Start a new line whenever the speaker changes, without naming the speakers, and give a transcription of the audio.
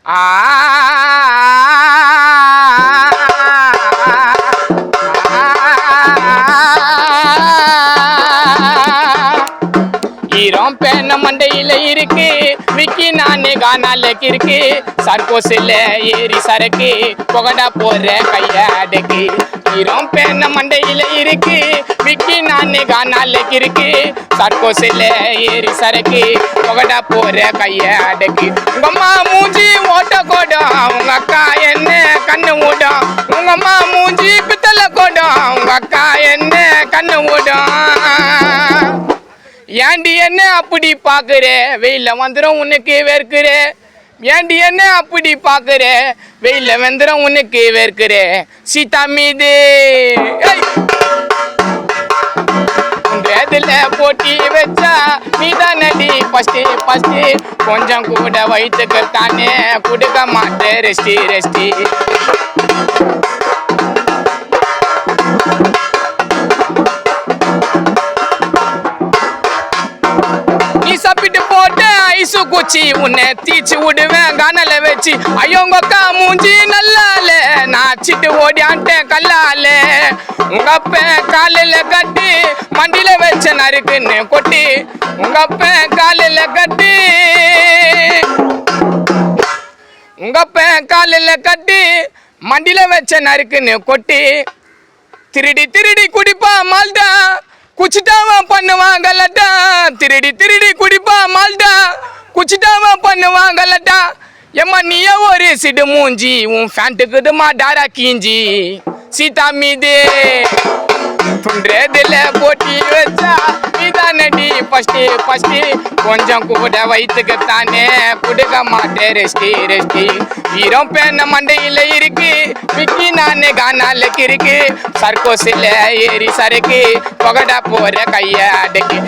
ஈரம் பேன மண்டையில இருக்கு விக்கி நானே கானால இருக்கு சர்க்கோசில ஏறி சரக்கு புகடா போற கையாடக்கு ஈரம் பேன மண்டையில இருக்கு விக்கி நானே கானால இருக்கு சர்க்கோசில ஏறி சரக்கு புகடா போற கையாடக்கு உங்க அம்மா மூஞ்சி ஓட்ட கோடம் உங்க அக்கா என்ன கண்ணு ஓடும் உங்க அம்மா மூஞ்சி பித்தளை கோடம் உங்க அக்கா என்ன கண்ணு ஓடும் ஏண்டி என்ன அப்படி பாக்குற வெயில வந்துடும் உனக்கு வேர்க்குற ஏண்டி என்ன அப்படி பாக்குற வெயில வந்துடும் உனக்கு வேர்க்குற சீதா மீது இதுல போட்டி வச்சா நீதான் நடி ஃபஸ்ட்டு கொஞ்சம் கூட வயிற்றுக்கு தானே கொடுக்க மாட்டேன் ரெஸ்டி சாப்பிட்டு போட்டு ஐசு குச்சி உன்னை தீச்சு விடுவேன் கானல வச்சு ஐயோங்கக்கா மூஞ்சி நல்லால நாச்சிட்டு ஓடியான்ட்டேன் கல்லால உங்க அப்ப காலில கட்டி மண்டியில வச்ச நறுக்குன்னு கொட்டி உங்க அப்ப காலில கட்டி மண்டியில வச்ச நறுக்குன்னு கொட்டி திருடி குடிப்பா மால்டா குச்சிட்டாவா பண்ணுவாங்கல்லட்டா திருடி குடிப்பா மால்டா குச்சிட்டாவா பண்ணுவாங்கல்லட்டா எம்மா நீயே ஒரு சிடு மூஞ்சி உன் ஃபேண்ட்டுக்குதுமா டாரா கீஞ்சி சீதா மீது துன்றதுல போட்டி வச்சா நீதான் நடி ஃபஸ்ட்டு கொஞ்சம் கூட வயிற்றுக்கு தானே கொடுக்க மாட்டேன் ரெஸ்டி ஈரம் பேன மண்டையில இருக்கு விக்கி நானே கானால இருக்கு சர்க்கோசில ஏறி சரக்கு புகடா போற கைய அடக்கி